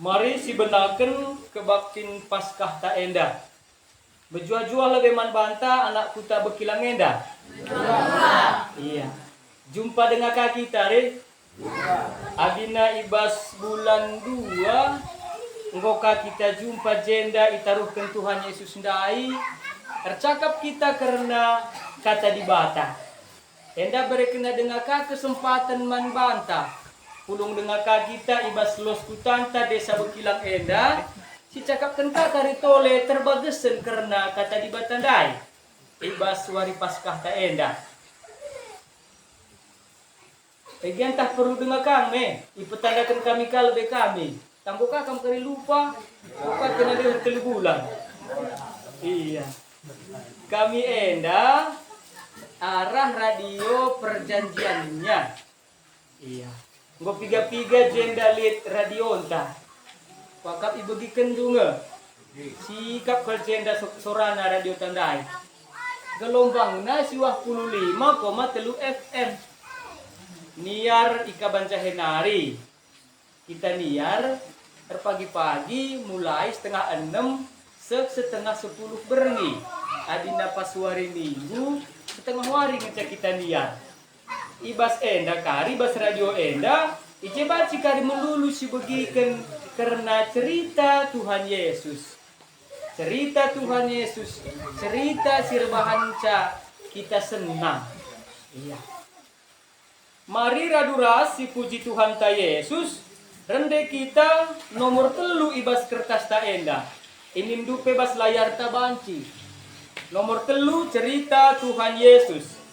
Mari si benaken kebaktin Paskah ta endah. Berjual-jual lebih man banta anak kuta bekilang endah. Iya. Jumpa dengan kaki tari. Adina ibas bulan 2. Engkoka kita jumpa jenda itaruhkan Tuhan Yesus ndai. Tercakap kita karena kata dibata. Enda berkena dengan kesempatan man banta. Pulung dengan kita ibas los kutanta desa bekilang enda. Si cakap tentang tari tole terbagesen karena kata dibatandai. Ibas wari Paskah ta enda. Bagian tak perlu dengan kami. Ipetandakan kami kalbe kami. Tambah kamu kali lupa. Lupa kena dengar bulan. Iya. Kami enda arah radio perjanjiannya. Iya. Nggo piga-piga jenda lit radio entah. Wakap ibu dikendunga. Sikap kal jenda sorana radio tandai. Gelombangna siwah 15,3 FM. Niar ika bancahenari. Kita niar terpagi-pagi mulai setengah 6 setengah 10 berni. Adina pas wari minggu setengah wari ngecek kita niar. Ibas enda kari bas radio enda ijebat si kari melulu si begiken karena cerita Tuhan Yesus. Cerita Tuhan Yesus, cerita sirbahanca kita senang. Iya. Mari raduras si puji Tuhan ta Yesus. Rende kita nomor 3 ibas kertas ta enda. Inim dupe bas layar ta banci. Nomor 3 cerita Tuhan Yesus.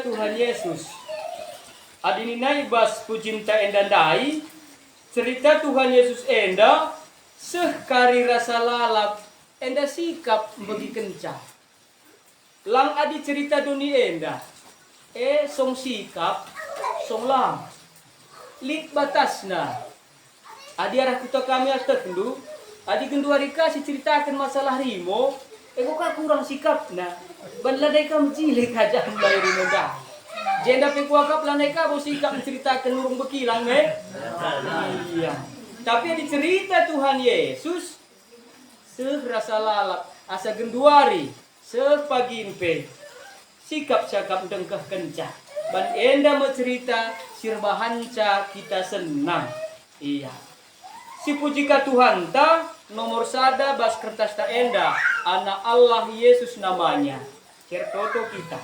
Tuhan Yesus. Adinina ibas pujimta endandai, cerita Tuhan Yesus enda, sekari rasa lalap, enda sikap bagi kencang. Lang adi cerita dunia enda, song sikap, song lang. Lik batasna, adi arah kita kami atekndu, adi gendu hari kasih ceritakan masalah rimo, kok kurang sikap na, banladai kam jile kaja mulai rimo dah. Jenda pekuakap lanai ka bo sikap menceritakan nurung bekilang Iya. Tapi di cerita Tuhan Yesus serasa lalap asa genduari sepagimpe sikap cakap dengkah kencah. Ban enda mencerita sirbahanca kita senang. Iya. Si pujika Tuhan ta nomor sada bas kertas ta enda anak Allah Yesus namanya. Certoto kita.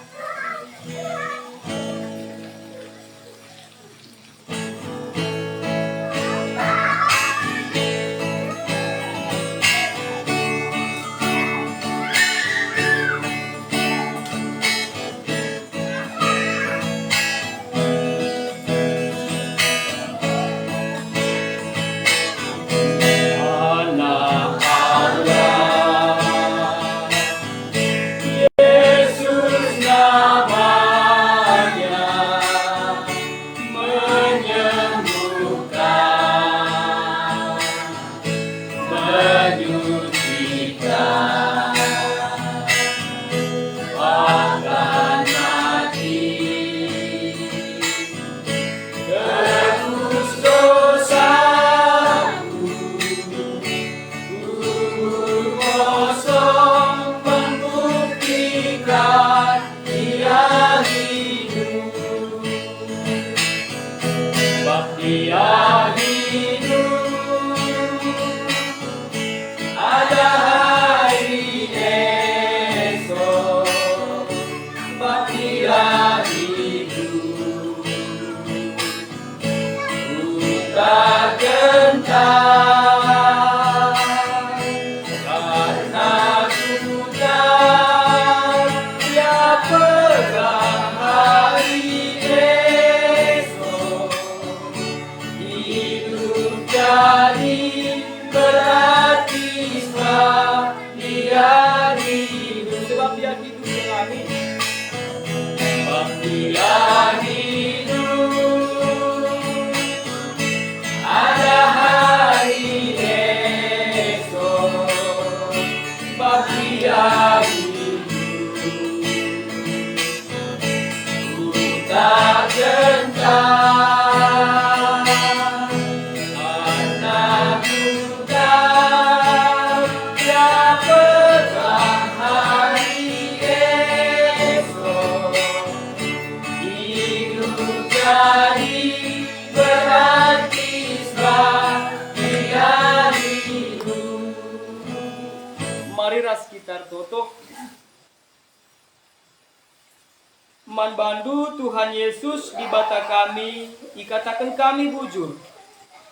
Man bandu Tuhan Yesus di bata kami, ikatakan kami bujur.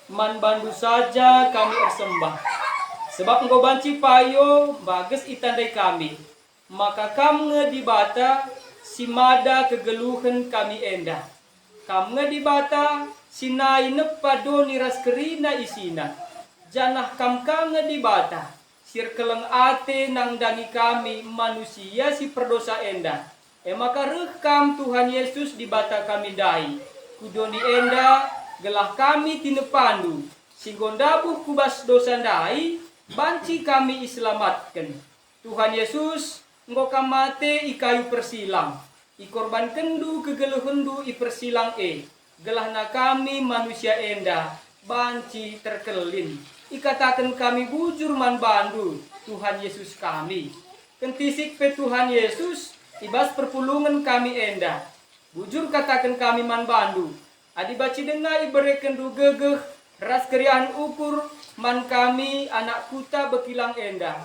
Man bandu saja kami ersembah. Sebab engkau banci payo, bagus itandai kami. Maka kamu di bata, si mada kegeluhan kami enda. Kamu di bata, sinai nepado niras kerina isina. Janah kam di bata, sir keleng ate nang dangi kami manusia si perdosa enda. Maka rekam Tuhan Yesus di bata kami dai. Kudoni enda gelah kami tinepandu. Singgondabuh kubas dosa dai. Banci kami iselamatkan. Tuhan Yesus engkau kamate ikayu persilang. Ikorban kendu kegeluhendu i persilang Gelah na kami manusia enda. Banci terkelin. Ikatakan kami bujur man bandu. Tuhan Yesus kami. Kentisik pe Tuhan Yesus. Ibas perpulungan kami enda. Bujur katakan kami man bandu. Adi baci dengar ibereken du gegeh. Ras keriahan ukur. Man kami anak kuta bekilang enda.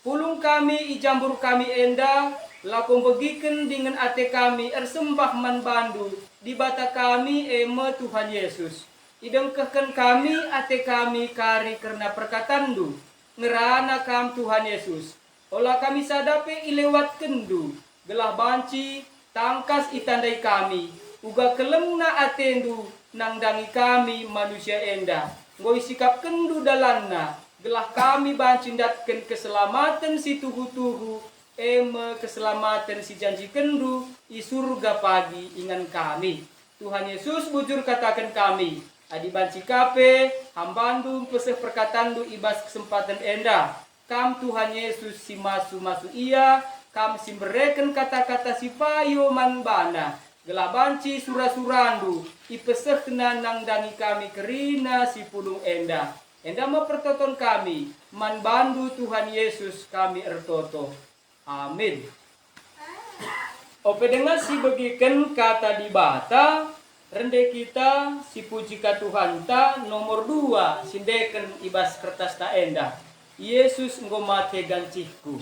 Pulung kami ijambur kami enda. Lakum begiken dengan ate kami ersembah man bandu. Di bata kami Tuhan Yesus. Idengkehkan kami ate kami kari karena perkataan du. Ngerana kam Tuhan Yesus. Olah kami sadape ilewat kendu. Gelah banci tangkas itandai kami, uga kelemna atendu nangdangi kami manusia enda, ngoi sikap kendu dalanna, gelah kami bancindatkan keselamatan si tuhu-tuhu, eme keselamatan si janji kendu, i surga pagi ingan kami. Tuhan Yesus bujur katakan kami, adi banci kape, hambandung peseh perkatandu ibas kesempatan enda, kam Tuhan Yesus si masu-masu iya, kam si mereken kata-kata si payo man bana, gelah banci surah-surandu, ipeseh nang dangi kami kerina si pulung enda. Enda mempertoton kami, man bandu Tuhan Yesus kami ertoto. Amin. Ope dengan si begiken kata di bata, rende kita si puji ka Tuhan ta nomor 2, sindeken ibas kertas ta enda. Yesus ngomate ganciku.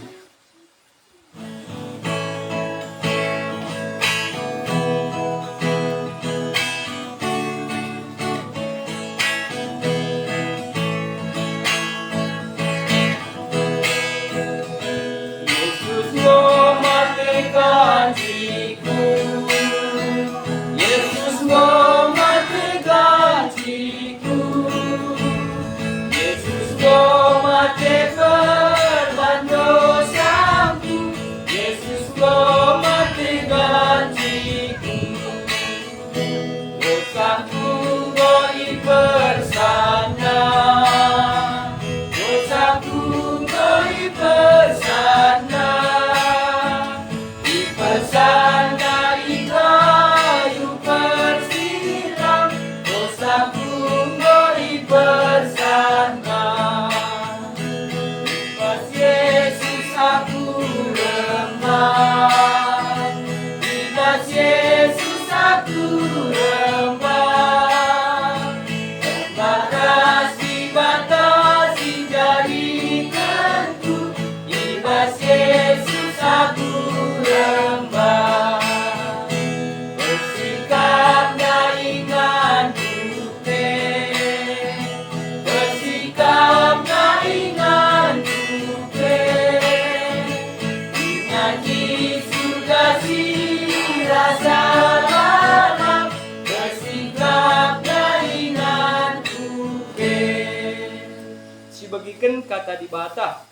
Bagikan kata di bata.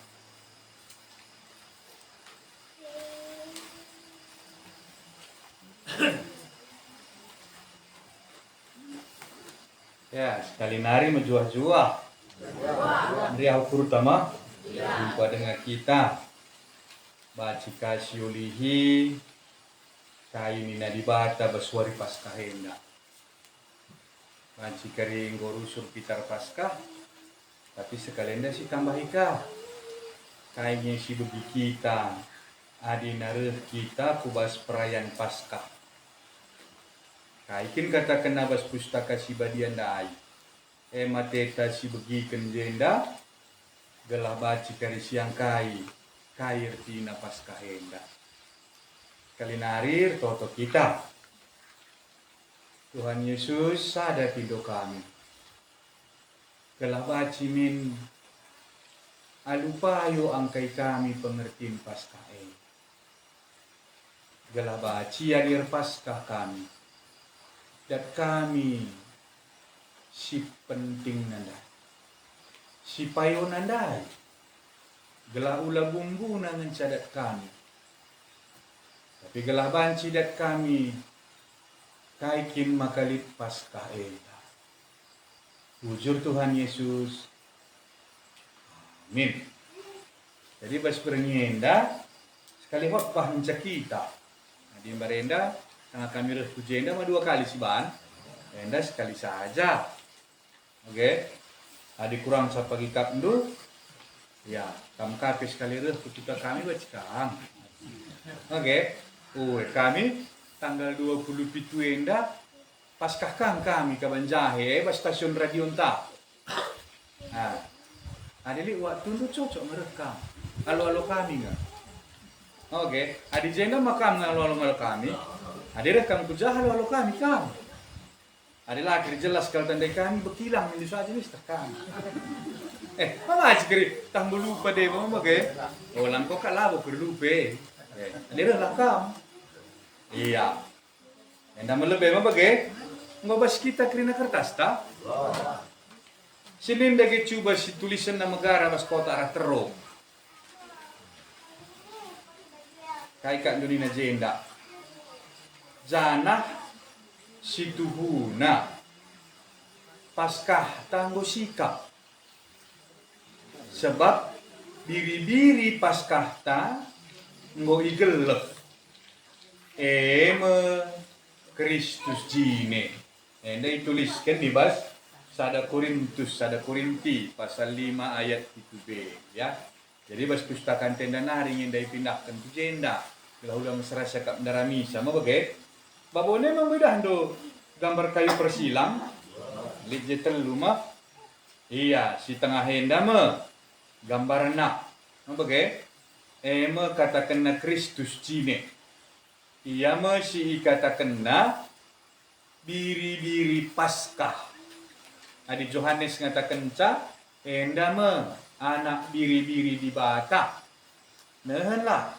Ya, sekali nari menjuah-juah. Riau terutama jumpa dengan kita. Baci kasiulihi kaini na di bata basuari paskah henda. Baci kering gorusur pitar paskah. Tapi sekalian si tambah ika, kayaknya si bagi kita, adi nareh kita kubas perayaan Paskah. Kaikin kata kenabas pustaka si badian dai, mateta si bagi kenjenda, gelah baci kari siang kai tina Paskah henda. Kalinarir toto kita, Tuhan Yesus sada pindo kami. Gelah baci min alupayo angkai kami pengertian Paskah ini. Gelah baci adir Paskah kami. Dan kami si penting nandai. Si payo nandai. Gelah ula bumbu nangan cadat kami. Tapi gelah banci dat kami kaikin makalit Paskah ini. Bujur Tuhan Yesus. Amin. Jadi pas bernyenda sekali khotbah mencak kita. Nah, di barenda tengah kami jenda mah 2 kali sih ban. Enda sekali saja. Oke. Adi kurang sapagi kapndu. Ya, kam kape sekali kita kami bacikang. Oke. Kami tanggal 27 enda Paskah kami ke Banjahe, pas stasiun radio entah. Nah, adili waktu itu cocok merekam. Halo kami enggak? Oke, adi jenda makam halo kami. Adi rekam kujah halo kami kam. Adi lagi jelas kalau tandai kami berkilang ini saja nih kami. Mama aja kiri tambah lupa deh mama ke. Lang kok kalah perlu lupa. Adi rekam. Iya. Enda melebih mah bagai ngobas kita kerina kertas ta. Sinin dagi coba si tulisan nama negara bas kota arah terong. Kai kak dunia jenda. Jana situhuna paskah tanggo sikap. Sebab biri-biri paskah ta ngo igelek. Kristus jine. Enda dituliskan di bas sada Korinti pasal 5 ayat 1b ya. Jadi bas pustakan tenda naring yang dipindahkan ke jenda. Kalau udah serasa kap darami sama bagai. Babone membedah do gambar kayu persilang. Lihat telu mah. Iya, si tengah henda mah gambar nak. Bagai. Katakan na Kristus jine. Ia masih katakan na biri-biri Paskah. Adi Yohanes ngatakan ca enda me anak biri-biri di bata. Nahan lah.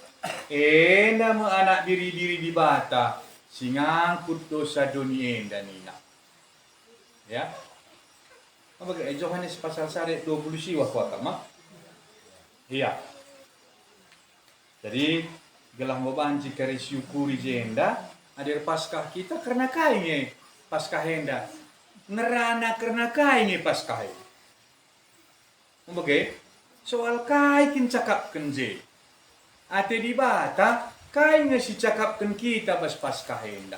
Enda me anak biri-biri di bata singangkut dosa dunia enda nina. Ya. Apa Yohanes pasal 1 20 siwa kuat mah. Iya. Jadi gelah beban jika syukuri jenda adir Paskah kita karena kainge Paskah henda ngerana karena kainge Paskah. Oke, soal kai kin cakap kenje ate di bata kainge si cakapkan kita pas Paskah henda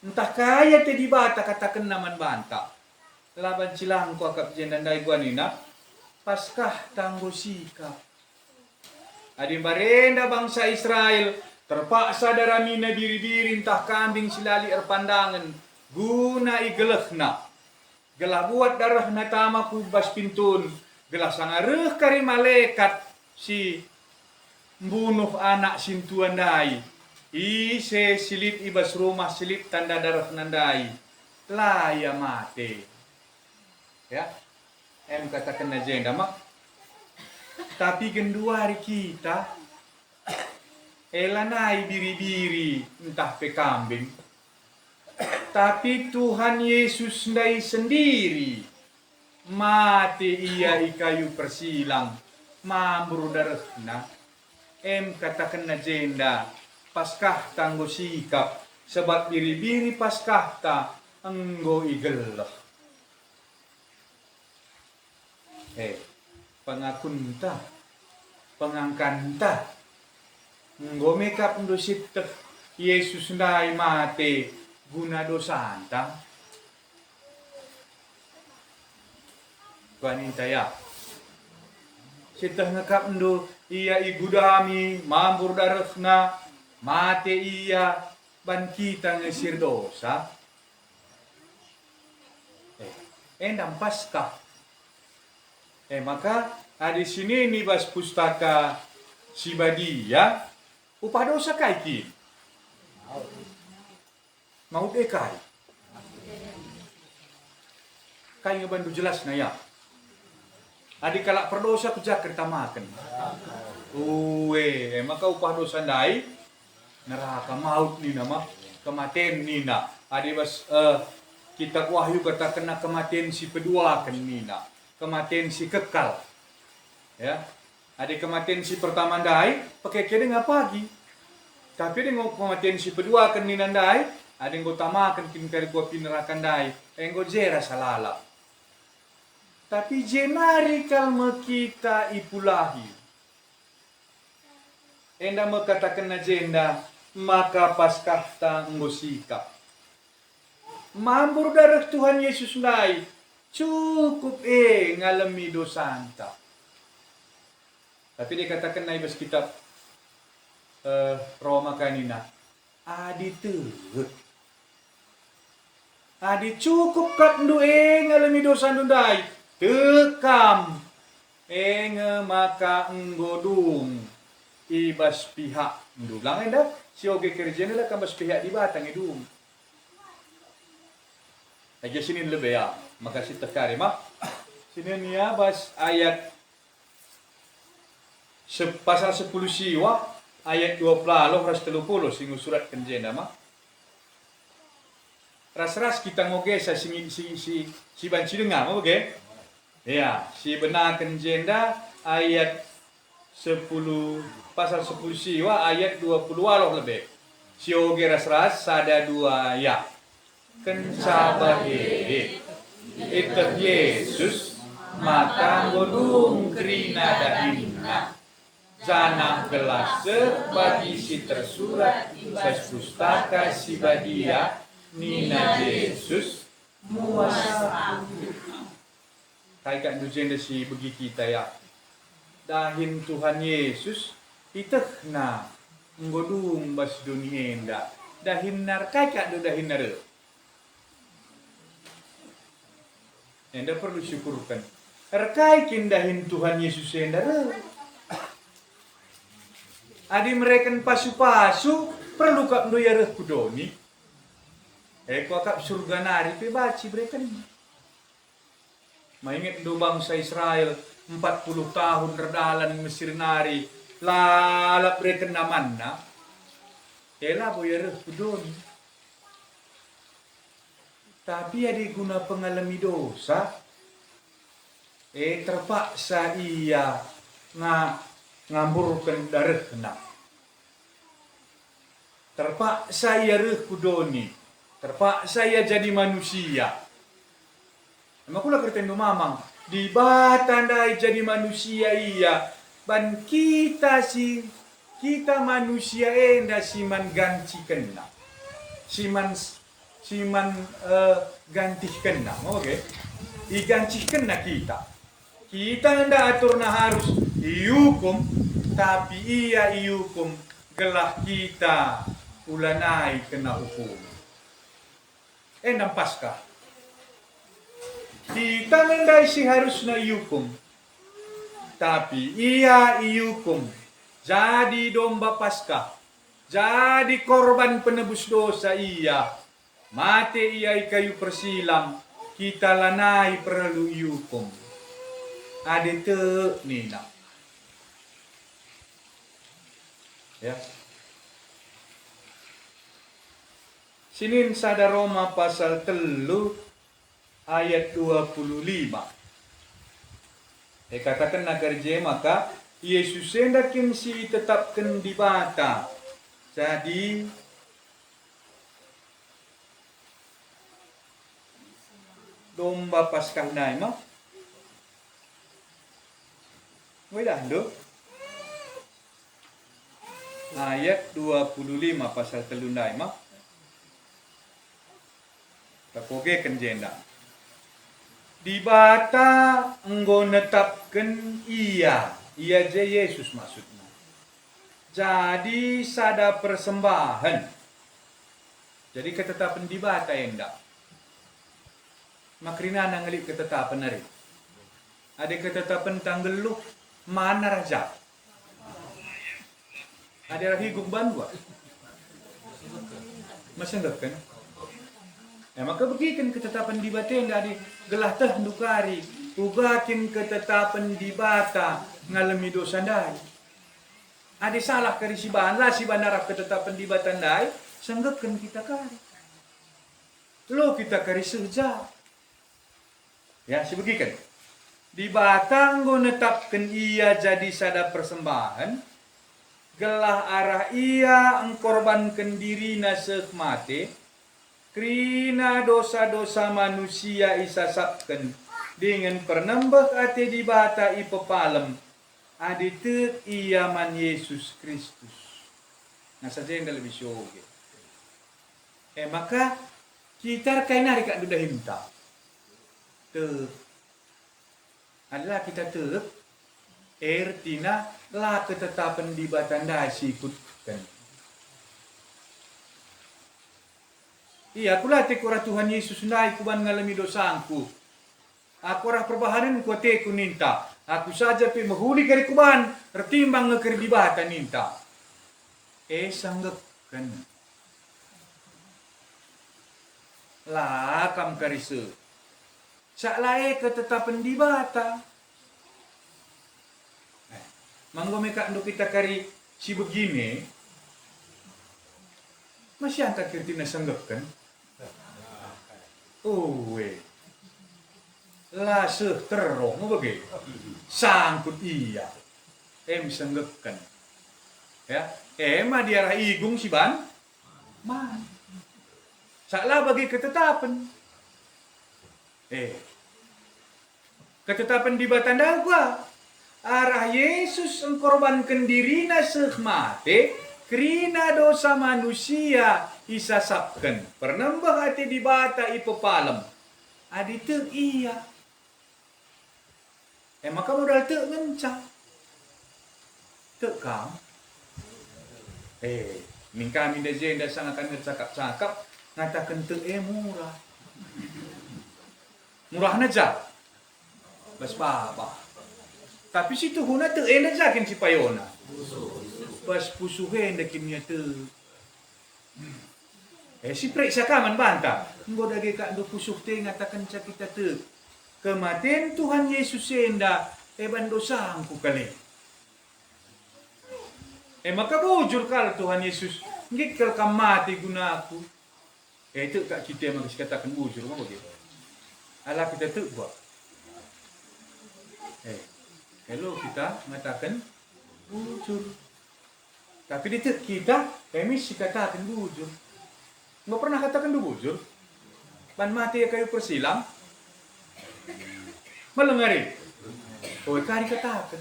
entah kaya te di bata katakan naman banta laban silang ko akap jenda dai guanina Paskah tanggo sikap. Adi barenda bangsa Israel terpaksa daramina diri-diri entah kambing silali pandangan guna igelehna. Gelah buat darah natama kubas pintun. Gelah sangareh kari malaikat si bunuh anak sintuan dai. Ise silip ibas rumah silip tanda darah nandai. Laya mate. Ya. Katakan agenda mak. Tapi gendua hari kita elanai biri-biri entah pe kambing. Tapi Tuhan Yesus ndai sendiri mati ia ikayu persilang mambur darahna. Katakan agenda Paskah tanggo sikap sebab biri-biri Paskah ta enggo igeleh. Pengakunta, pengangkanta, ngomekap ndo sitek Yesus ndai mate guna dosa anta. Wanita ya, sitek ngekap ndo ia igudami mambur darahna mate ia ban kita ngesir dosa. Endam Paskah. Maka di sini nih bas pustaka Sibadia upah dosa kaiki mau dekai kai ngebantu jelas na ya adi kalak perdosa kejak kita makan maka upah dosa ndai neraka maut ni nama kematian nina adi bas kitab Wahyu kata kena kematian si kedua kan nina kematian si kekal, ya. Ada kematian si pertama ndai, pakai kede nggak pagi. Tapi dengan kematian si kedua kan ninandai, ada yang utamakan kin kari gua pinerakan dai, yang gua jera salala. Tapi jenari kalma kita ipulahi. Enda mengatakan agenda, maka Paskah tanggo sikap. Mambur darah Tuhan Yesus ndai. Cukup ngalami dosa anta. Tapi dikatakan na ibas kitab Roma kanina. Adi cukup kat ndu ngalami dosa ndai. Tekam maka nggodung ibas pihak ndu. Lang enda si oge kerjanya lah kambas pihak di batang idung. Aja sini lebih ya. Makasih terkari mak. Sini nih ya bas ayat pasal 10 siwa ayat 20 ras 30 sing surat kenjena mah. Ras-ras kita ngoge sa si banci dengar mah oke. Ya, si benar kenjenda ayat 10 pasal 10 siwa ayat 20 aloh lebih. Si oge ras-ras sada dua ya. Kencabahe itu Yesus maka ngodung krina dahinna jana gelas bagi si tersurat ses pustaka si badia nina Yesus muasa kaikan dujenda si bagi kita ya dahin Tuhan Yesus iteh na ngodung bas dunia enda dahin nar kaikan do dahin nar enda perlu syukurkan. Rekai kindahin Tuhan Yesus enda. Adi mereka pasu-pasu perlu kak doya reh kudoni. Kau kak surga nari pe baci mereka ni. Maingat do bangsa Israel 40 tahun redalan Mesir nari lalap mereka namanna. Ela boya reh kudoni. Tapi ada guna pengalami dosa, terpaksa ia ngamburkan darah kena. Terpaksa ia reh kudoni, terpaksa ia jadi manusia. Emang kula kertendo mamang, di batandai jadi manusia ia, ban kita manusia enda siman ganti kena. Siman gantikan na, oke? Igantikan na kita. Kita hendak atur na harus iukum, tapi ia iukum gelah kita ulanai kena hukum. Endang pasca. Kita hendak si harus na iukum, tapi ia iukum. Jadi domba pasca, jadi korban penebus dosa ia. Mati ia kayu persilam, kita lanai perlu yukum. Ada te nina. Ya. Sinin sada Roma pasal 3 ayat 25. Katakan nakar je maka Yesus hendakin si tetapkan di bata. Jadi domba Paskah nai mah. Wedah do. Ayat 25 pasal 3 nai mah. Takoge kenjenda. Di bata enggo netapkan ia je Yesus maksudnya. Jadi sada persembahan. Jadi ketetapan di bata endak. Makrina nangalip ketetapan hari. Ada ketetapan tanggal lu mana raja? Ada rahi gumban gua. Masih enggak kan? Maka begitu ketetapan di bata yang ada gelah teh dukari. Ugakin ketetapan di bata ngalami dosa dai. Ada salah kerisibahan lah si bandarap ketetapan di bata dai. Sanggekan kita kari. Lo kita kari sejak. Ya, sebegikan. Di batang go netapkan ia jadi sada persembahan, gelah arah ia engkorbankan diri nasek mate, krina dosa-dosa manusia isasapkan dengan pernembah ate di bata ipepalem, aditek ia man Yesus Kristus. Nah saja yang lebih syoge. Maka kita kainari kak duda hinta. Adalah kita ertina lah ketetapan di batanda sikutkan. Iya, aku latih kurang Tuhan Yesus naik kuban ngalami dosaku. Aku rah perbahanan ku teku ninta. Aku saja pi menghuli kari kuban, retimbang ngekeri di bata ninta. Sanggapkan. Lah kam karise. Saklai ketetapan di bata. Manggo meka ndo kita kari si begini, masih angkat kirtina sanggap kan? Oh, lah terong bagi sangkut iya, sanggap kan? Ya, mah diarah igung si ban, man, salah bagi ketetapan, ketetapan di batanda gua. Arah Yesus engkorbankan dirina mate kerina dosa manusia isasapkan. Pernembah hati di bata ipepalem. Adi te iya. Maka modal te ngencang. Te kam. Ning kami da jenda sangat akan cakap-cakap ngatakan te murah. Murah naja. Bas baba. Tapi situ huna tu ena jakin si payona. Pas pusuhen da kimnya tu. Si periksa kaman banta. Nggo dage ka ndo pusuh te ngatakan ca kita tu. Kematian Tuhan Yesus enda ban dosa angku kali. Maka bujur kal Tuhan Yesus. Ngik kal mati guna aku. Itu kak kita yang katakan bujur kan begitu. Ala kita tu buat. Kalau kita mengatakan bujur. Tapi di kita, kami sih katakan bujur. Nggak pernah katakan bujur. Ban mati kayu persilam. Melengari. Oh, kari katakan.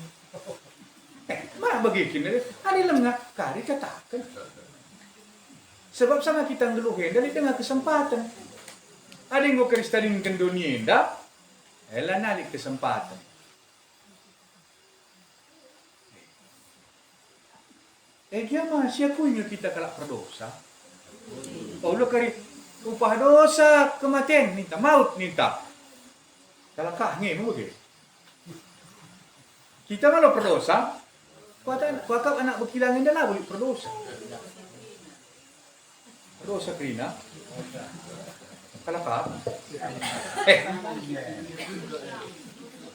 Mah begitu. Hari lengah, kari katakan. Sebab sama kita ngeluhin dari tengah kesempatan. Ada yang mau kristalinkan dunia indah. Elah nalik kesempatan. Dia masih akunya kita kalak berdosa. Allah kari upah dosa kematian minta maut minta. Kalakah ngemu begitu. Kita malah berdosa. Kuakap anak berkilangan dah lah boleh berdosa. Berdosa kerina. Kalakah.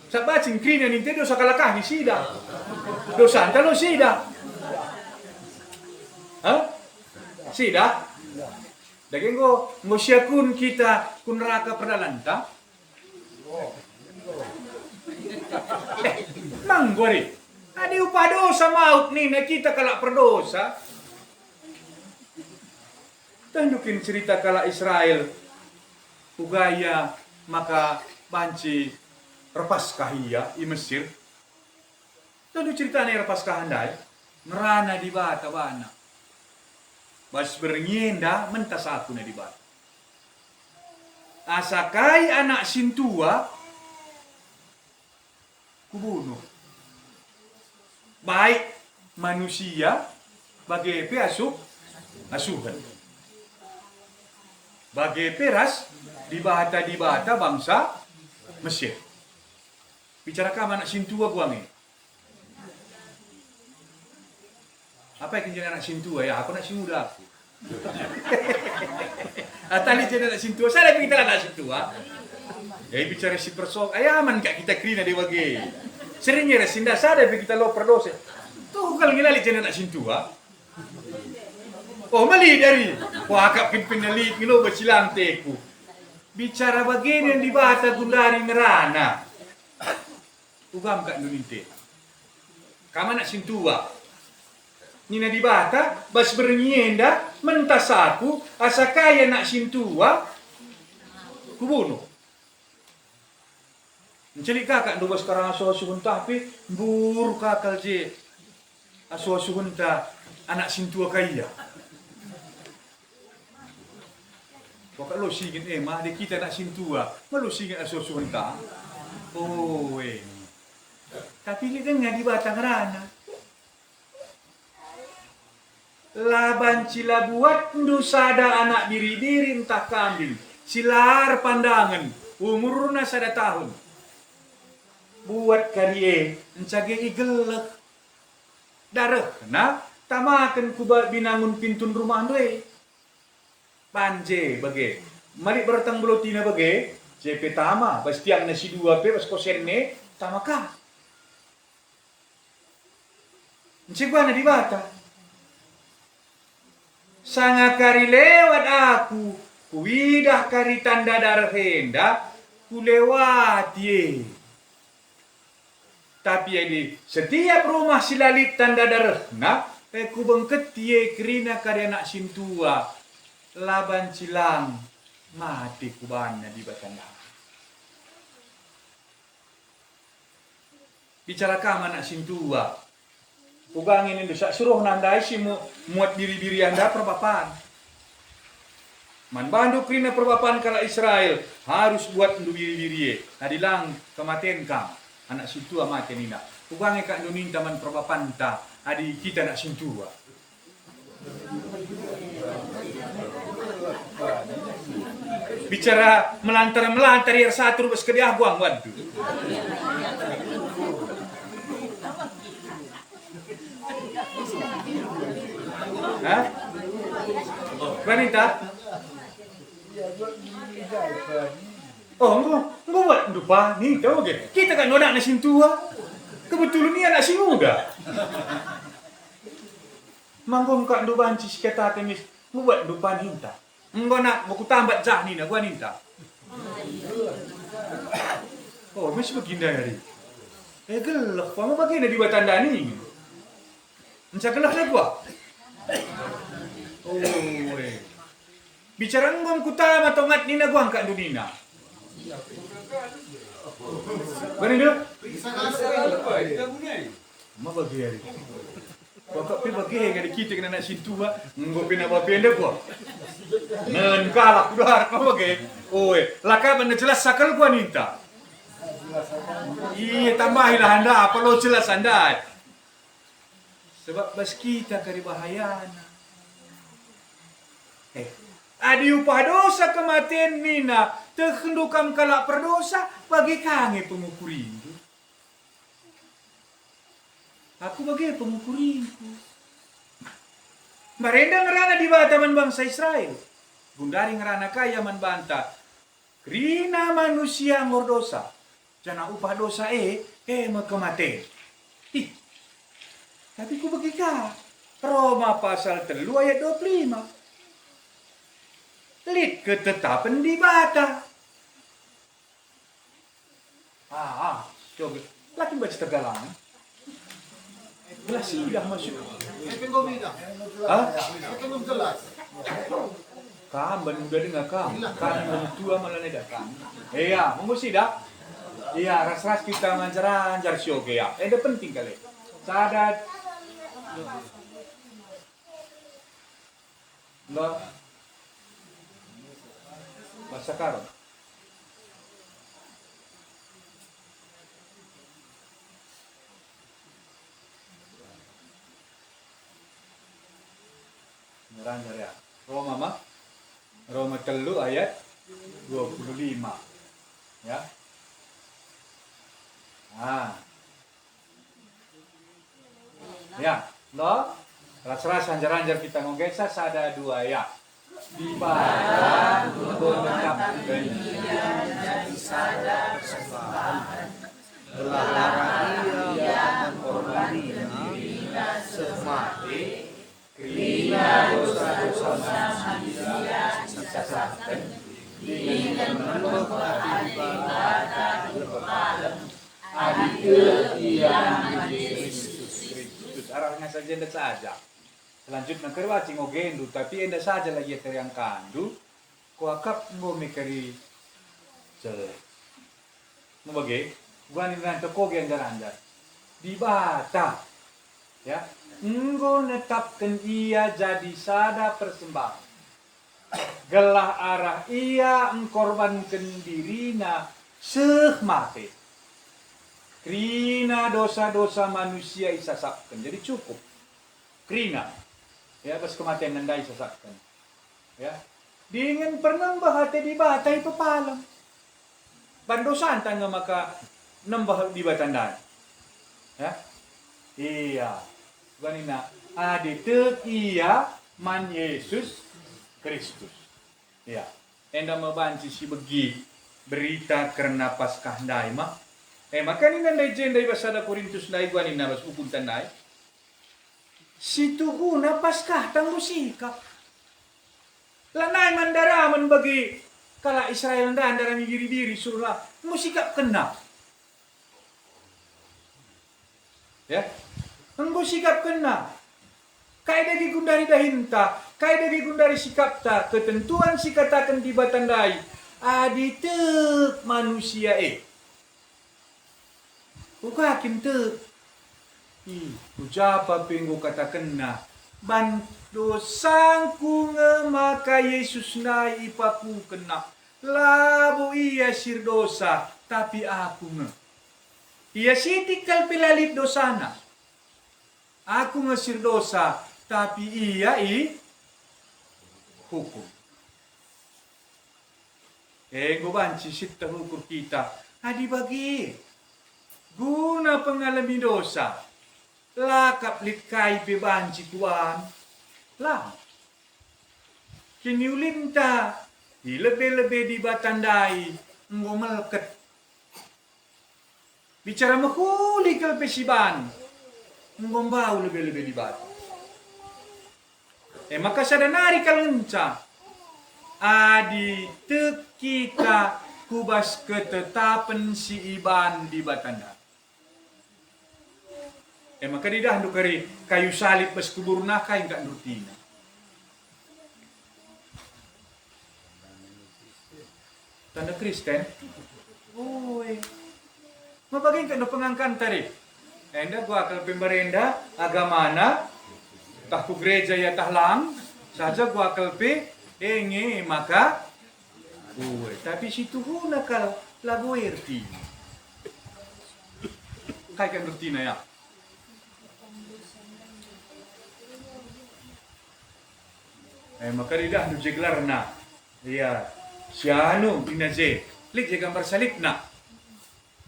Sa bacing kerina ni dosa kalakah ni sida. Dosa anta lo sida. Sida? Daging ngo siya kun kita kun neraka perdalanta. Manggori. Adi upah dosa maut ni na kita kalak perdosa. Tunjukin cerita kala Israel ugaya maka banci repas kahia i Mesir. Tunjuk ceritanya repas kahandai merana di bata bana. Bas bernyenda mentas aku na di bata. Asakai anak sintua kubunuh. Baik manusia bagai asuhan. Bagai peras di bata bangsa Mesir. Bicara kamu anak sintua buang ini. Apa yang jadi anak sintua ya? Aku nak muda aku. Tali jadi anak sintua. Saya lebih kita anak sintua. Jadi bicara si persok. Ayaman kak kita kerina di bagi. Seringnya resinda saya lebih kita lo perdosa. Tuh kalau gila jadi anak sintua. Oh mali dari. Wah kak pimpin nali ngilo bercilang teku. Bicara bagian yang dibata gundari ngerana. Ugam kak nuninte. Kamu anak sintua. Nina di bata, bas bernyenda, mentas aku, asa kaya nak sintua, kubunuh. Mencari kakak, dua sekarang asuh-asuhun tapi, buru kakal je, asuh-asuhun ta, anak sintua kaya. Wakak lo singin mah, di kita nak sintua, malu singin asuh-asuhun ta. Oh, tapi kita nggak di bata ngerana. Laban cila buat ndusada anak diri-diri entah kambing. Silar pandangan. Umurna sada tahun. Buat karye. Encage igelek. Darah. Nah. Tamakan kuba binangun pintun rumah doy. Panje bage. Mari bertang belotina bage. JP tama. Bas tiang nasi dua pe. Bas kosen ne. Tamaka. Encik bana di bata. Sanga kari lewat aku, kuidah kari tanda darah henda, ku lewat ye. Tapi di setiap rumah silalit tanda darah, nah, ku bengket ye kerina kari anak sintua, laban cilang, mati kubana di batanda. Bicara kam anak sintua. Ugangin itu suruh nandai si muat diri-diri anda perbapan. Man bandu krina perbapan kala Israel harus buat diri-diri. Nadilang kematian kam anak sintua mati nina. Ugangin kak nuninta man perbapan ta adi kita anak sintua. Bicara melantar ya satu rubes kediah buang waduh. Hah? Wanita? Oh, enggak buat lupa nih, tahu ke? Kita kan anak nasi tua, kebetulan ni anak si muda. Manggong kak do banci kata temis, buat lupa ninta. Enggak nak, mau tambah jah ni nak gua ninta. Oh, masih begini dari. Gelak, kamu begini di batanda ni. Encak gelak lah gua. Oh, bicara ngom kutama tongat nina guang kak dunina. Bani dulu. Ma bagi hari. Kok pi bagi hari kita kena nak sintua, ngom pina ba penda gua. Nen kalak udah ma bagi. Oi, laka benda jelas sakal gua ninta. Iya tambahilah anda, apa lo jelas anda. Sebab bas kita kari bahayana. Adi upah dosa kematian nina, terhendukam kalak perdosa bagi kange pengukurindu. Aku bagi pengukurindu. Marenda ngerana di bataman bangsa Israel. Gundari ngerana kaya man banta. Krina manusia ngordosa. Jana upah dosa kematian. Tapi ku bagi ka. Roma pasal 3 ayat 25. Lid ketetapan di bata. Coba. Lagi baca Tegalang. Belas sudah masuk. Belum jelas. Kam, udah dengar kam. Kan tua malah nedakan. Iya, mesti dah. Iya, ras-ras kita mancar-ancar oke ya. Itu penting kali. Sadat. Lo masa karon. Ngeranjar ya. Roma 3 ayat 25. Ya. Ya, lo ras-ras anjar-anjar kita ngogesa sada 2 ya. Di badan menetap kenyang jadi sada persembahan. Melarang ia mengkorbankan dirinya semati. Kerana dosa-dosa manusia disesatkan dengan membuat ibadah berpahala. Adikah yang Kristus. Arahnya saja tidak saja. Selanjutnya kerwa cingo gendu, tapi enda saja lagi yang kandu. Kuakap ngome kari jelek. Mau bagi? Gua nih nanti kok gendar-andar. Di bata, ya. Engkau netapkan ia jadi sada persembahan. Gelah arah ia engkorbankan dirina sehmate. Krina dosa-dosa manusia isasapkan. Jadi cukup. Krina. Ya, pas kematian nandai isasapkan. Ya. Dengan pernambah hati di bata itu palang. Bandosan tanya maka nambah di batandan. Ya. Iya. Ganina aditek iya man Yesus Kristus. Ya. Enda mabanci si begi berita karena Paskah ndai mah. Maka ni nandai jendai basada Korintus ndai guanina bas ukun tandai. Si tuhuna Paskah tang musikap. Lanai mandaraman bagi kala Israel dan darami diri surlah musikap kena. Ya, musikap kena. Kaya dagi gundari dahinta, kaya dagi gundari sikapta, ketentuan si katakan di batandai, aditek manusia Ukakin te, ujapa penggo katakan na, ban dosangku maka Yesus na ipapu kena, labo iya sir dosa, tapi aku Iya sitikal pilalit dosana, aku sir dosa, tapi iya hukum. Gobanci sita hukum kita, adi bagi. Guna pengalami dosa, lakap likai bebanci Tuhan, lah. Kini ulinta, lebih-lebih di batandai, ngomelket. Bicara mahuli ke pesiban, ngombau lebih-lebih di batu. Maka sadanari kalenca, adi kita kubas ketetapan si iban di batandai. Maka di dah kari kayu salib bas kubur nakay ka rutina. Tanda Kristen. Oy. Mabagay ka no pangangkan tari. Enda gua akal pembarenda agamana tah ku gereja ya tahlang saja gua akal pe enge maka tapi situ huna kal laboerti. Kay kan rutina ya. Maka didah nu jeglar na. Iya. Sianu inaje. Lik je gambar salib na.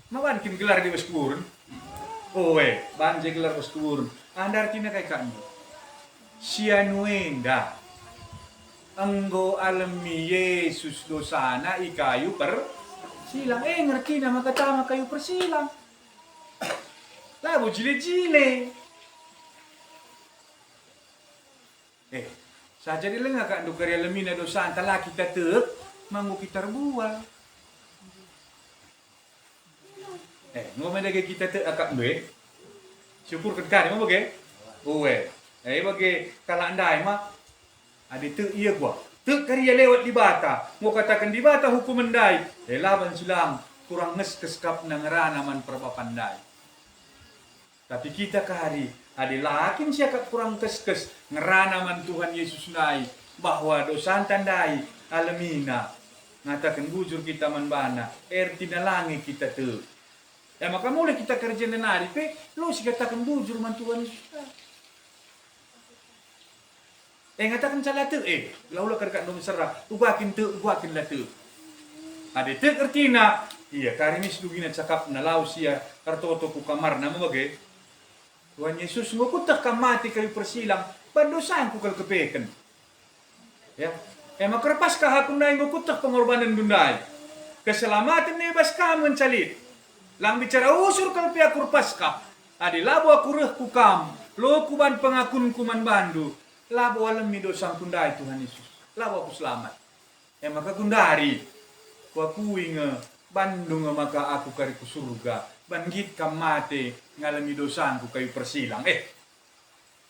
Mawan kim gelar di baskurun. Ban je gelar baskurun. Andar tina kay kami. Sianu enda. Anggo alami Yesus dosana ikayu silang. Ngerti na makatama kayu persilang. Labo jile-jile. Saja di lengah kak dukar lemina dosa antala kita mangu kita bual. Ngomong lagi kita akak syukur kedkari mau bagi. Bagi kalau andai mah adi iya gua. Karya lewat di bata. Mau katakan di bata hukum andai. Laban silang kurang keskap nangerana man perpapandai. Tapi kita kari adi lakin siakat kurang keskes ngerana man Tuhan Yesus nai bahwa dosa tandai alamina ngatakan bujur kita man bana tina langi kita tu. Maka mulai kita kerja nenari pe lu si katakan bujur man Tuhan Yesus. Ngatakan salah tu laula kerkat dong serah ugakin lah tu. Ade tu ertina iya karimis dugina cakap na lau sia kartoto ku kamar na mabage. Tuhan Yesus ngukutak ka mati kayu persilang, pandosaan ku kal kepeken. Ya, maka repas ka hakun na ngukutak pengorbanan dundai. Keselamatan ni bas ka mencalit. Lang bicara usur kal pia kurpas ka. Adi labo aku reh ku kam, lo kuban pengakun kuman bandu. Labo alam mi dosang kundai Tuhan Yesus. Labo aku selamat. Maka kundari, ku akui Bandung maka aku kari ku surga. Banggit kam mate ngalami dosanku kayu persilang.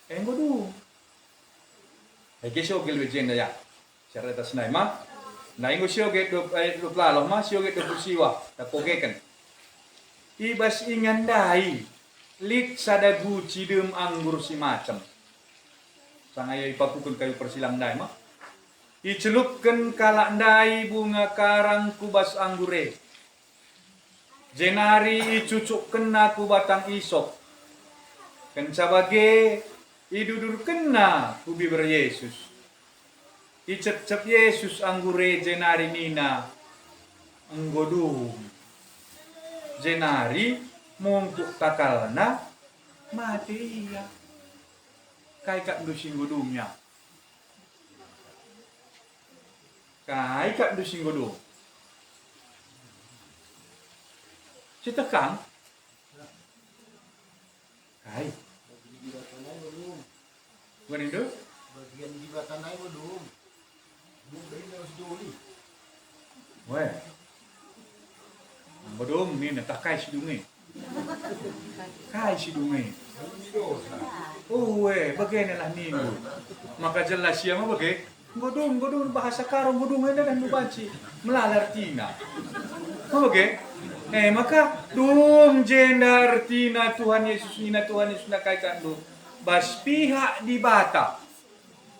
Ngodu. Kesyo gel legenda ya. Syarata snai ma. Na ingo syo get do plalo ma syo get do siwa. Ta kogekan. Ibas ingandai. Lit sadagu cidem anggur si macam. Sangaya ipapukun kayu persilang dai ma. Icelupkan kalak ndai bunga karang kubas anggure. Jenari icucuk kena ku batang isok. Kencabage idudur kena ku bibir Yesus. Icep-cep Yesus anggure jenari nina. Enggodum. Jenari mungkuk takalna mati iya. Kai kak dusing godumnya. Kai kak dusing godum. Citekang. Kai. Bagian di batanai belum. Bukan itu? Bagian di batanai belum. Weh. Bodong ni nak kai si dungai. Kai si dungai. Oh weh, beginilah ni. Maka jelas siapa bagai? Godong bahasa karong godong ada dan lubanci melalar tina. Oh bagai? Maka dong jenda artina Tuhan Yesus ina Tuhan Yesus nak kaitan do. Bas pihak di bata.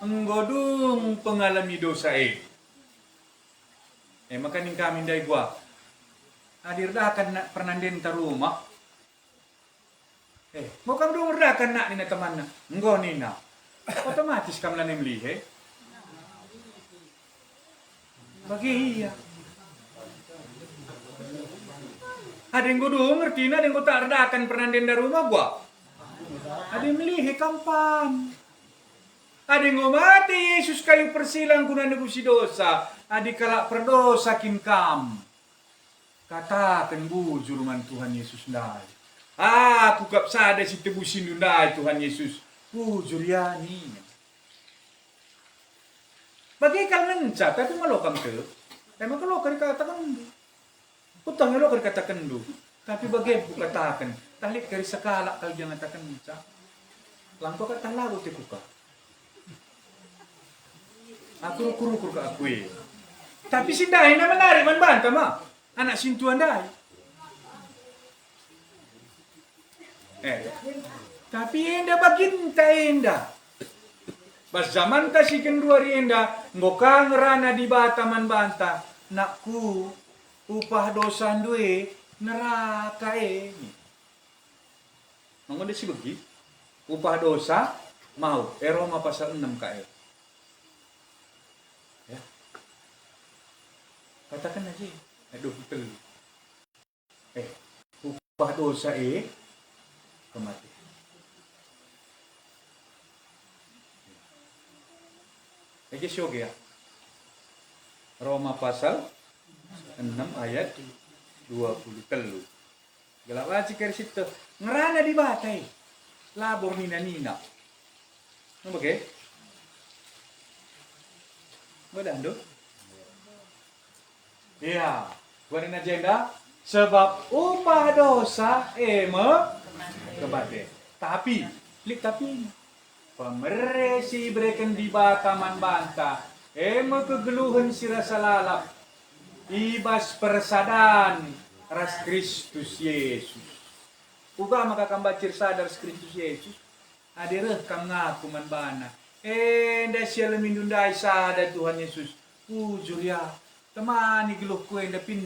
Nggodong pengalami dosa maka ning kami dai gua. Hadir dah akan nak pernanden ta rumah. Mau kamu dong dah akan nak ni teman na. Nggo ni na. Otomatis kamu lanem lihe. Bagi iya. Ada yang godong ngerti na, ada yang kau tak ada akan pernanden da rumah gua. Ada yang melihe kampan. Ada yang mati Yesus kayu persilang guna nebusi dosa. Adi kalak perdosa kin kam. Katakan bujur man Tuhan Yesus ndai. Aku kap sada si tebusin ndai Tuhan Yesus. Bujur ya ni. Bagi kal nenca tapi malokam ke. Emang kalau kau katakan utang lo kau katakan do. Tapi bagi buka katakan. Talik dari sekala kal jangan katakan nenca. Langkau kata lagu tekuka. Aku rukur ke aku Tapi si dai na menarik man banta mah. Anak sintuan dai. Tapi enda baginta enda. Bas zaman ta si kendua enda ngoka ngerana di bata man banta. Nakku upah dosa duwe neraka Mangode si begi. Upah dosa mau Roma pasal 6 KL. Katakan aja, aduh betul. Upah dosa kematian. Aja syok ya. Roma pasal 6 ayat 23. Gelap aja kari situ. Ngerana di batai. Labor nina. Apa ke? Badando. Iya, bukan agenda sebab upah dosa kematian. Tapi pemeresi berikan di bataman banta kegeluhan si rasa lalap ibas persadan ras Kristus Yesus. Uga maka kambacir sadar Kristus Yesus. Adireh kam ngaku man bana. Nda siya lemindundai sada Tuhan Yesus. Ujur ya. Temani geluh kue nda pin.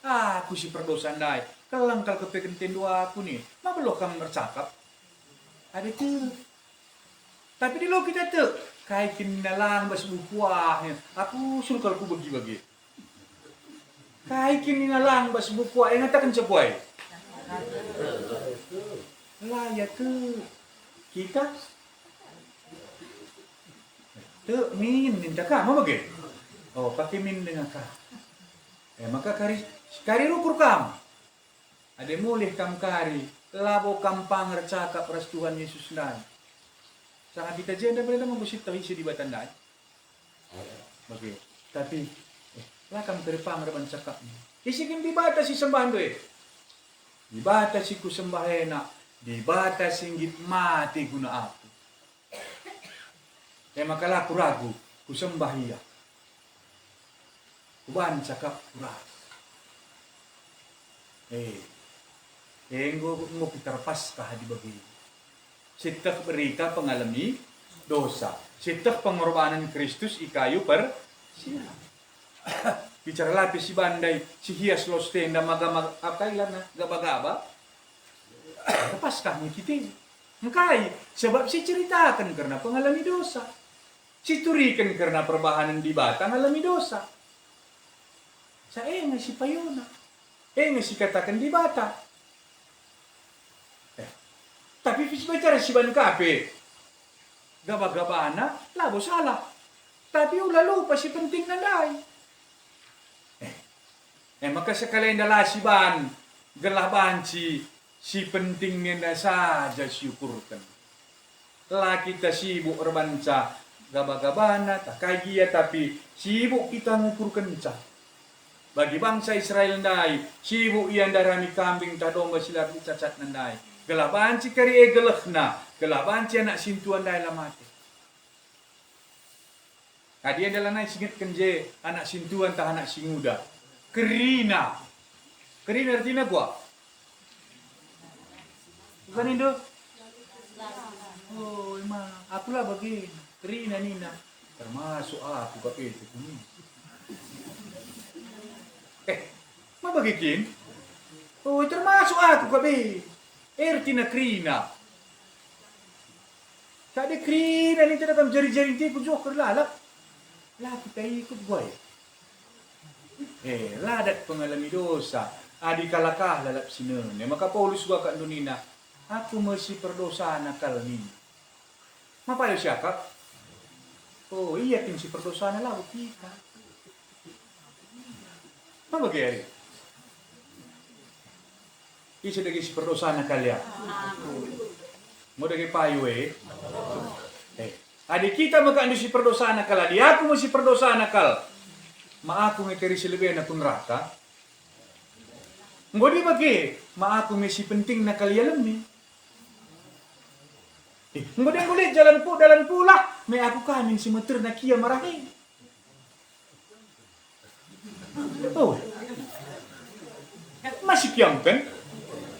Aku si perdosa ndai. Kelengkal kepeken dua aku nih. Mabelo kamu bercakap. Ada tuh. Tapi di lo kita tuh. Kai kinalang bas bukuahnya. Aku suruh kalau ku bagi-bagi. Kai kinalang bas bukuah. Ngatakan sebuah. Lah ya tuh. Kita. Tuh min minta kamu bagi. Oh, pakai min dengan ka. Maka kari rukur kam. Ada mulih kam kari. Labo kam panger cakap ras Tuhan Yesus dan. Sangat kita jenda berada membusit isi di batandai. Bagi. Tapi lah kam kari panger ban cakap. Isikin di batas si sembahan doe. Di batas si ku sembahena. Di batas singgit mati guna aku. Maka lah aku ragu. Ku sembahia. Kuban cakap kuras. Enggo terpas kah di bagi. Sitak berita pengalami dosa. Sitak pengorbanan Kristus ikayu per siya. Bicara lapis si bandai, si hias los tenda maga akailan na gaba-gaba. Terpas kah ni kita. Engkai sebab si ceritakan karena pengalami dosa. Si turikan karena perbahanan di batang alami dosa. Saya nga si payuna. Nga si katakan di bata. Tapi bicara si ban kape. Gaba-gaba anak, labo salah. Tapi ula lupa si penting na dai. Maka sekalian dala si ban. Gelah banci. Si pentingnya na saja syukurkan. Laki kita sibuk rebanca. Gaba-gaba anak, tak kagia tapi sibuk kita ngukur kencang. Bagi bangsa Israel ndai, sibuk ian darami kambing ta domba silar cacat nandai. Gelabanci kari gelehna, gelabanci anak sintuan dai lamate. Tadi adalah naik singit kenje anak sintuan tah anak singuda. Kerina. Kerina artinya gua. Bukan Indo? Oh, emang akulah bagi Kerina Nina. Termasuk aku ke itu. Ma bagikin? Oh, termasuk aku ke Ertina Kerina. Tadi Kerina ni tidak akan jari-jari dia ku joker lalap. Lah kita ikut boy. Ladat pengalami dosa. Adi kalakah lalap sinene. Maka Paulus gua kat Nunina. Aku masih berdosa nakal ni. Mapa yo siakap? Oh iya tim si berdosa na lalu kita. Apa gari? Isa dagi si berdosa na kalian. Mo dagi payo Adik kita maka si perdosa nakal. Adi aku masih perdosa nakal. Ma aku ngekeri selebih na neraka. Ngodi bagi, ma aku masih penting nakal yalam ni. Ngodi jalan pula. Me aku kamin si meter na kia marahin. Oh. Masih kiam kan?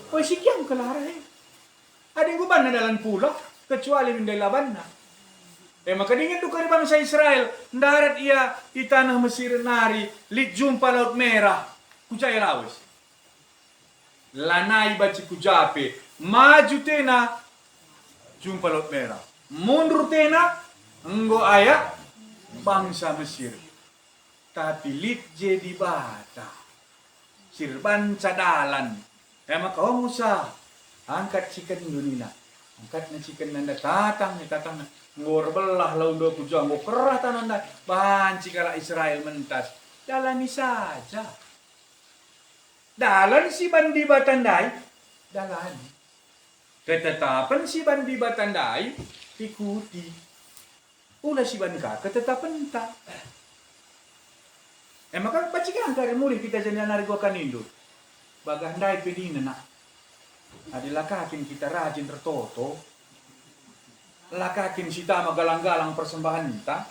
Oh si kiam kelarahin. Ada yang na dalan pula kecuali mindai laban na. Maka dingin tuh kari bangsa Israel, darat ia di tanah Mesir nari, lit jumpa laut merah, kujaya lawis. Lanai baci kujape, maju tena, jumpa laut merah. Mundur tena, enggo ayak bangsa Mesir. Tapi lit jadi bata, sirban cadalan. Maka Musa, angkat cikan Indonina, angkat na cikan nanda tatang na. Ngor belah laun dua pujang, ngor kerah tananda, banci kala Israel mentas. Dalani saja. Dalan si bandi batandai, dalan. Ketetapan si bandi batandai, ikuti. Ulah si bandika, ketetapan entah. Maka bacikan kari mulih kita jadi nari gua kanindo. Bagandai pedina nak. Adalah kakin kita rajin tertoto. Lakakin sita magalang-galang persembahan kita.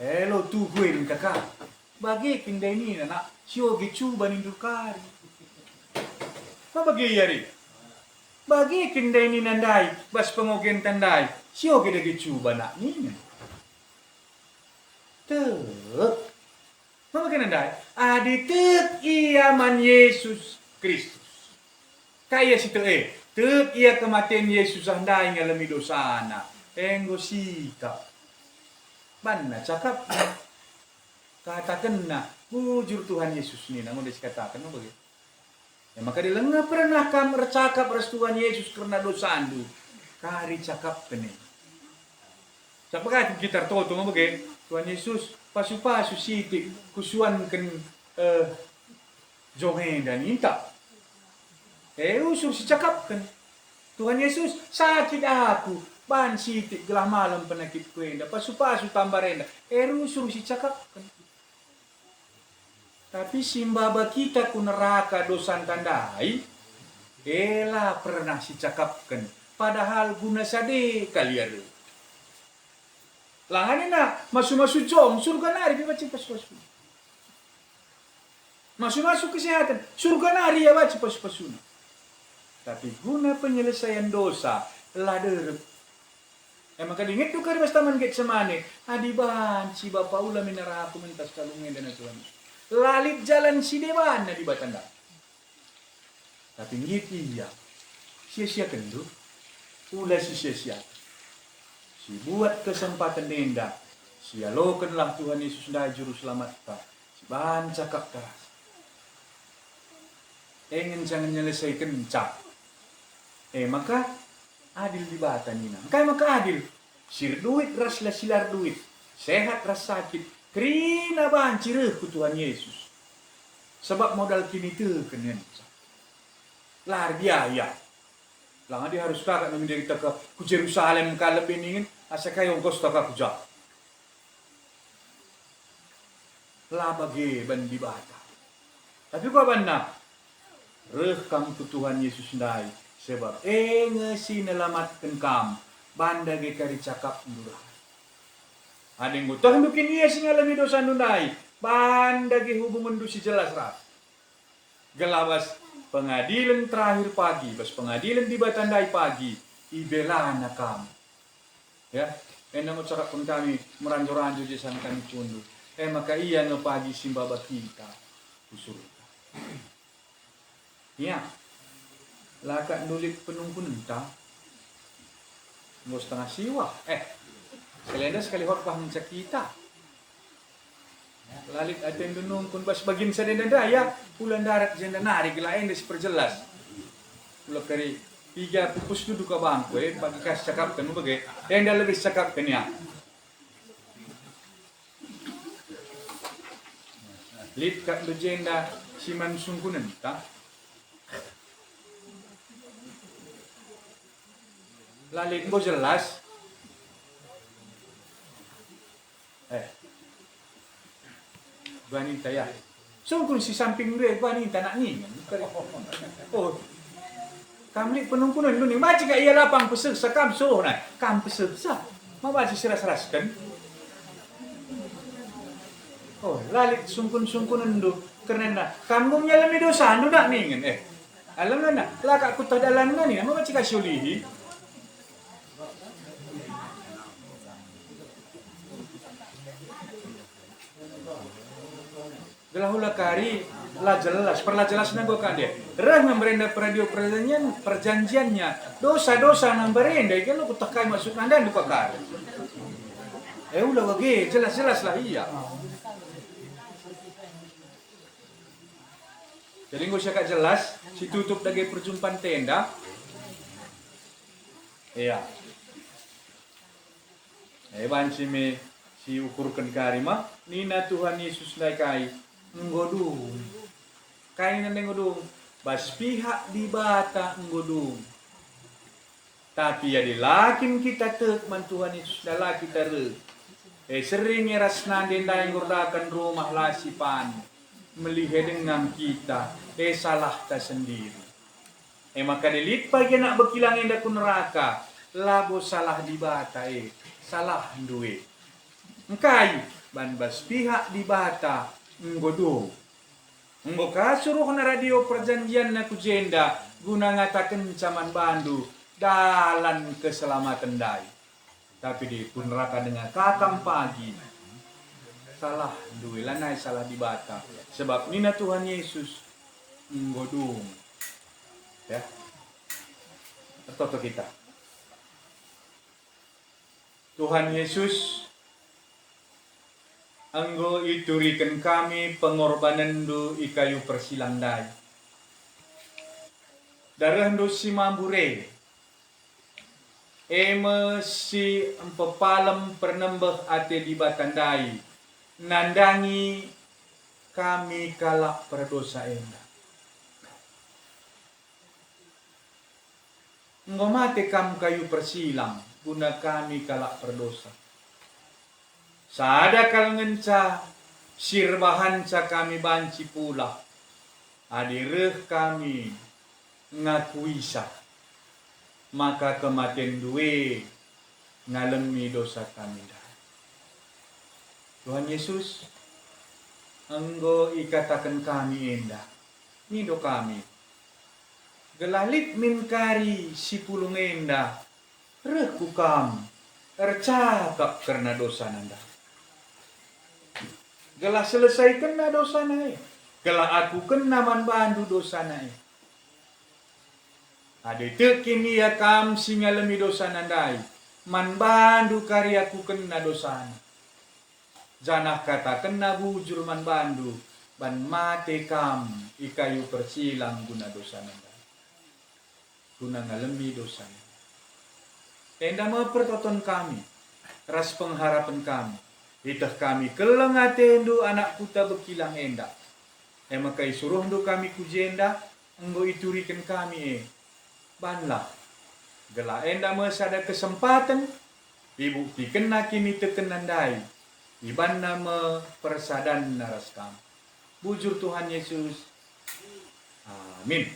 Hello tuguin kakak. Bagi kinday ni nak siogi cuba nindukari. Apa bagi yari? Bagi kinday ni nandai bas pengogen tandai. Siogi dagi cuba nak ni. Tuh. Apa bagi nandai? Aditek iaman Yesus Kristus. Kaya situ Tek ia kematian Yesus andai ngalami dosana. Enggo sika. Banna cakap. Katakan na. Bujur Tuhan Yesus ni. Namun dia katakan. Maka dilengah pernah kamu bercakap ras Tuhan Yesus karena dosa andu. Kari cakap kene. Siapa kita toto ngomong Tuhan Yesus pasu-pasu sitik kusuan ken jongen dan intak. Usur si cakap kan. Tuhan Yesus sakit aku. Ban sitik gelah malam penakit kuenda. Pasu-pasu tambah renda. Usur si cakap kan. Tapi simbaba kita ku neraka dosan tandai. Ela pernah si cakap kan. Padahal guna sade kalian. Langanin na. Masuk-masuk jom. Surga nari. Baca pasu-pasu. Masuk-masuk kesehatan. Surga nari ya baca pasu-pasu. Tapi guna penyelesaian dosa lader. Maka dingit tu kari bastaman ket semane. Adiban si bapa ulah minara aku mentas kalungen dan Tuhan. Lalit jalan si dewan na di batanda. Tapi ngiti ya. Sia-sia kendu. Ulah si sia-sia. Si buat kesempatan nenda. Si alokanlah Tuhan Yesus dah juru selamat ta. Si ban cakap keras. Ingin jangan menyelesaikan cak. Maka adil di bata nina. Kaya maka adil. Sir duit ras la silar duit. Sehat ras sakit. Kerina banci ku Tuhan Yesus. Sebab modal kini tu kenen. Lar biaya. Lang dia harus kakak namin dari taka ku Jerusalem kalab iningin asa kayo kos taka ku jak. labage ban di bata. Tapi kau benar, reh kam tu Tuhan Yesus ndai sebab ngesi nelamatkan kam banda ge kari cakap ndura. Ada yang ngutah mungkin iya sing ngalami dosa ndai banda ge hubungan du si jelas ras. Gelabas pengadilan terakhir pagi, bas pengadilan di Batandai pagi, ibelana kam. Ya, enang ucapkan kami meranjo-ranjo jasan kami cundu. Maka iya ngepagi simbaba kita usul. Ya, laka nulit penungkun entah. Nggak setengah siwa. Selenda sekali horpah mencak kita. Lalit aten dunungkun bas bagian sadenda daya pulan darat jenda nari gelain des perjelas. Pulau kari 3 pupus duduk ke bangku pagi kas cakap kan bagai yang lebih cakap kan ya. Lit kat legenda siman sungkunan ta. Lalit go jelas. Wanita ya. Sungkun si samping dia wanita nak ni. Oh. Kamli penungkunan lu ni macam ka iya lapang pesek sakam so na. Kam pesek sa. Mabaci seras-seraskan. Oh, lalit sungkun-sungkunan do karena kamu nyalami dosa anu nak ningen alam na laka ku tadalan na ni mabaci ka syulihi. Gelahula kari lah jelas na go kan dia. Rah memberenda radio perjanjiannya. Dosa-dosa nang berenda kan lu kutakai maksud nanda duka kari. Ulah wage jelas-jelas lah iya. Jadi nggak usah kak jelas si tutup lagi perjumpaan tenda. Iya. Banci me si ukurkan kari mah nina Tuhan Yesus naikai. Nggodung kain nang ngodung bas pihak di bata nggodung tapi ya dilakin kita tek man Tuhan Yesus dala kita re sering eras nanden dai ngurdakan rumah lasipan melihat dengan kita salah ta sendiri maka dilit pagi nak berkilang indah ku neraka labo salah di bata salah duwe engkai ban bas pihak di bata nggodong. Ngboka suruh na radio perjanjian na kujenda guna ngatakan caman bandu dalan keselamatan dai. Tapi di pun neraka dengan kakam pagi. Salah duwe lanai salah di bata. Sebab nina Tuhan Yesus nggodong. Ya. Toto kita. Tuhan Yesus anggo iturikan kami pengorbanan do ikayu persilandai. Darah do si mambure. Si empepalam pernembeh ate di Batandai. Nandangi kami kalak perdosa enda. Nggo mate kam kayu persilang guna kami kalak perdosa. Sada kal ngenca sirbahan ca kami banci pula. Adireh kami ngakuisa. Maka kematian duwe ngalemi dosa kami dah. Tuhan Yesus anggo ikatakan kami endah. Nido kami. Gelalit min kari si pulung endah. Reh ku kam. Tercakap karena dosa nanda. Gelah selesaikan na dosa na Gelah aku kena man bandu dosa na Ade kini ya kam singalami dosa nandai. Man bandu karya aku kena dosa na. Janah kata kena bujur man bandu. Ban mate kam ikayu persilang guna dosa nandai. Guna ngalami dosa na. Tenda pertoton kami. Ras pengharapan kami. Itah kami kelang atendu anak puta berkilang enda. Maka isuruh do kami kujenda, enggo iturikan kami banlah. Gela enda mas ada kesempatan, ibuktikan na kini tekenandai. Iban nama persadan naraskam. Bujur Tuhan Yesus. Amin.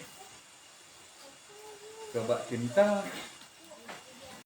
Coba kita